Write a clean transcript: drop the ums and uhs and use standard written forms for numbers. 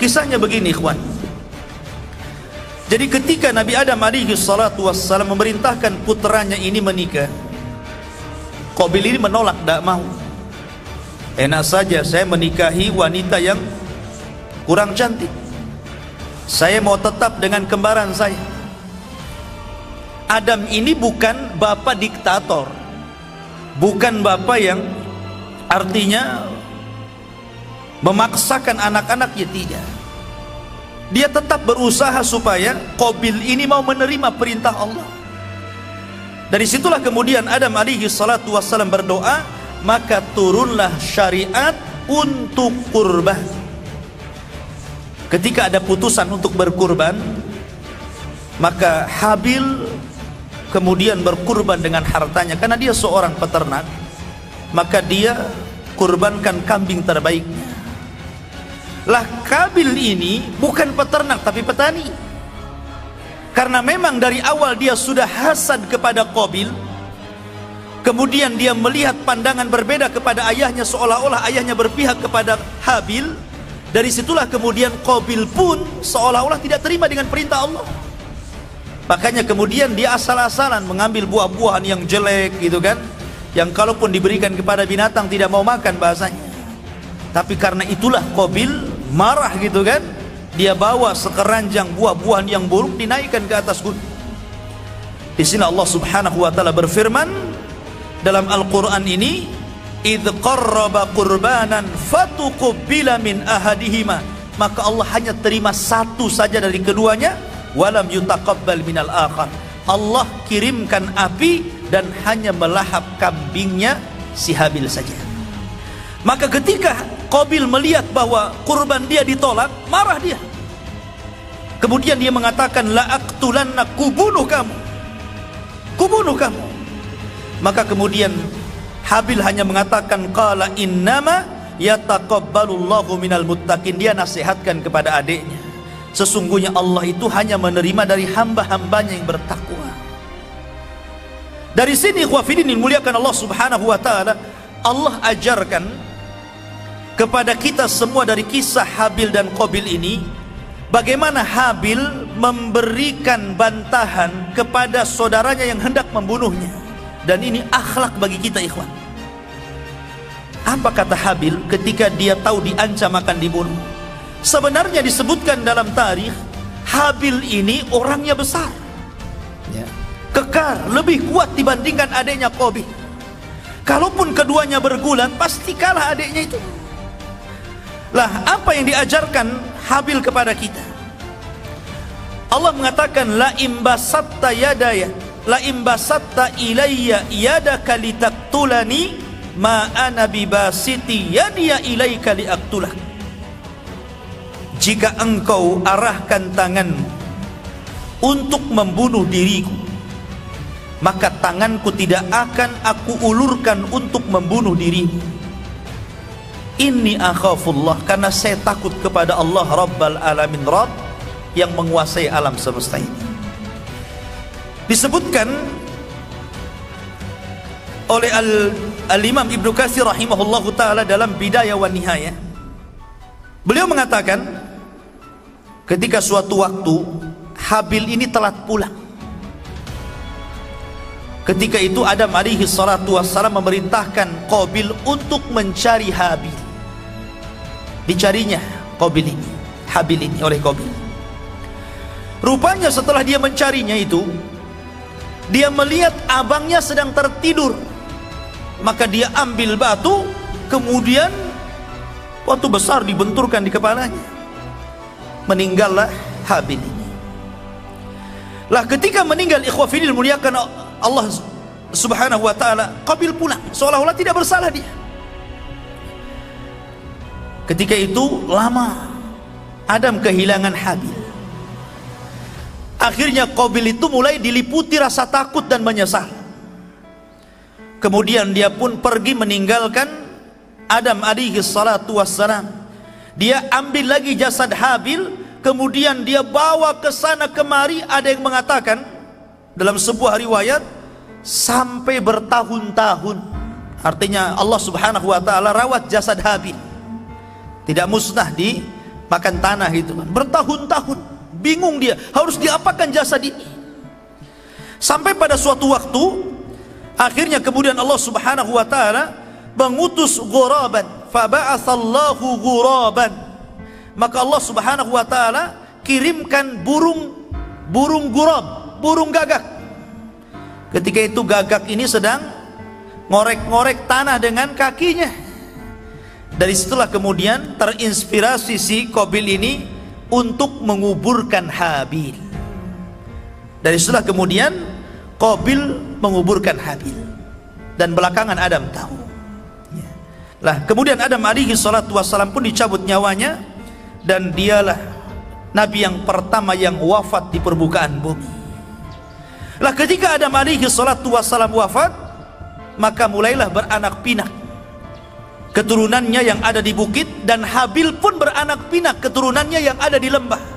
Kisahnya begini, ikhwan. Jadi ketika Nabi Adam alaihi salatu wassalam memerintahkan putranya ini menikah, Qabil ini menolak, tidak mau. Enak saja saya menikahi wanita yang kurang cantik, saya mau tetap dengan kembaran saya. Adam ini bukan bapak diktator, bukan bapak yang artinya memaksakan anak-anaknya, tidak. Dia tetap berusaha supaya Qabil ini mau menerima perintah Allah. Dari situlah kemudian Adam alaihi salatu wassalam berdoa, maka turunlah syariat untuk kurban. Ketika ada putusan untuk berkurban, maka Habil kemudian berkurban dengan hartanya, karena dia seorang peternak, maka dia kurbankan kambing terbaiknya. Lah Qabil ini bukan peternak tapi petani. Karena memang dari awal dia sudah hasad kepada Qabil, kemudian dia melihat pandangan berbeda kepada ayahnya, seolah-olah ayahnya berpihak kepada Habil. Dari situlah kemudian Qabil pun seolah-olah tidak terima dengan perintah Allah. Makanya kemudian dia asal-asalan mengambil buah-buahan yang jelek gitu kan, yang kalaupun diberikan kepada binatang tidak mau makan bahasanya. Tapi karena itulah Qabil marah gitu kan, dia bawa sekeranjang buah-buahan yang buruk dinaikkan ke atas gunung. Di sini Allah Subhanahu wa taala berfirman dalam Al-Qur'an ini, "Idz qarraba qurbanan fatuqbila min ahadihima." Maka Allah hanya terima satu saja dari keduanya, walam yutaqabbal minal akhar. Allah kirimkan api dan hanya melahap kambingnya si Habil saja. Maka ketika Qabil melihat bahwa kurban dia ditolak, marah dia. Kemudian dia mengatakan, la aqtulanna, kubunuh kamu, kubunuh kamu. Maka kemudian Habil hanya mengatakan, qala innama yataqabbalullahu minal muttaqin. Dia nasihatkan kepada adiknya, sesungguhnya Allah itu hanya menerima dari hamba-hambanya yang bertakwa. Dari sini ikhwafidin dimuliakan Allah Subhanahu wa taala, Allah ajarkan kepada kita semua dari kisah Habil dan Qabil ini, bagaimana Habil memberikan bantahan kepada saudaranya yang hendak membunuhnya. Dan ini akhlak bagi kita, ikhwan. Apa kata Habil ketika dia tahu diancam akan dibunuh? Sebenarnya disebutkan dalam tarikh, Habil ini orangnya besar, kekar, lebih kuat dibandingkan adiknya Qabil. Kalaupun keduanya bergulat, pasti kalah adiknya itu. Lah, apa yang diajarkan Habil kepada kita? Allah mengatakan, la imbasatta yadaya, la imbasatta ilayya yadaka litaktulani ma ana bibasiti yadiya ilaika liaktulak. Jika engkau arahkan tanganmu untuk membunuh diriku, maka tanganku tidak akan aku ulurkan untuk membunuh dirimu. Inni akhafullah, karena saya takut kepada Allah Rabbal Alamin, Rabb yang menguasai alam semesta ini. Disebutkan oleh Al-Imam Ibnu Katsir rahimahullahu ta'ala dalam Bidayah wa Nihayah. Beliau mengatakan, ketika suatu waktu Habil ini telat pulang. Ketika itu Adam alaihi salatu wassalam memerintahkan Qabil untuk mencari Habil. Dicarinya Qabil ini, Habil ini oleh Qabil. Rupanya setelah dia mencarinya itu, dia melihat abangnya sedang tertidur. Maka dia ambil batu, kemudian batu besar dibenturkan di kepalanya. Meninggallah Habil ini. Lah ketika meninggal, ikhwafidil muliakan Allah Subhanahu wa ta'ala, Qabil pulang seolah-olah tidak bersalah dia. Ketika itu lama Adam kehilangan Habil. Akhirnya Qabil itu mulai diliputi rasa takut dan menyesal. Kemudian dia pun pergi meninggalkan Adam alaihi salatu wassalam. Dia ambil lagi jasad Habil, kemudian dia bawa ke sana kemari. Ada yang mengatakan dalam sebuah riwayat sampai bertahun-tahun. Artinya Allah Subhanahu wa ta'ala rawat jasad Habil, tidak musnah di makan tanah itu kan, bertahun-tahun bingung dia harus diapakan jasad ini. Sampai pada suatu waktu akhirnya kemudian Allah Subhanahu wa taala mengutus ghuraban, fa ba'atsallahu ghuraban. Maka Allah Subhanahu wa taala kirimkan burung gurab, burung gagak. Ketika itu gagak ini sedang ngorek-ngorek tanah dengan kakinya. Dari situlah kemudian terinspirasi si Qabil ini untuk menguburkan Habil. Dari situlah kemudian Qabil menguburkan Habil, dan belakangan Adam tahu. Lah kemudian Adam alaihi salatu wassalam pun dicabut nyawanya, dan dialah Nabi yang pertama yang wafat di permukaan bumi. Lah ketika Adam alaihi salatu wassalam wafat, maka mulailah beranak pinak keturunannya yang ada di bukit, dan Habil pun beranak pinak keturunannya yang ada di lembah.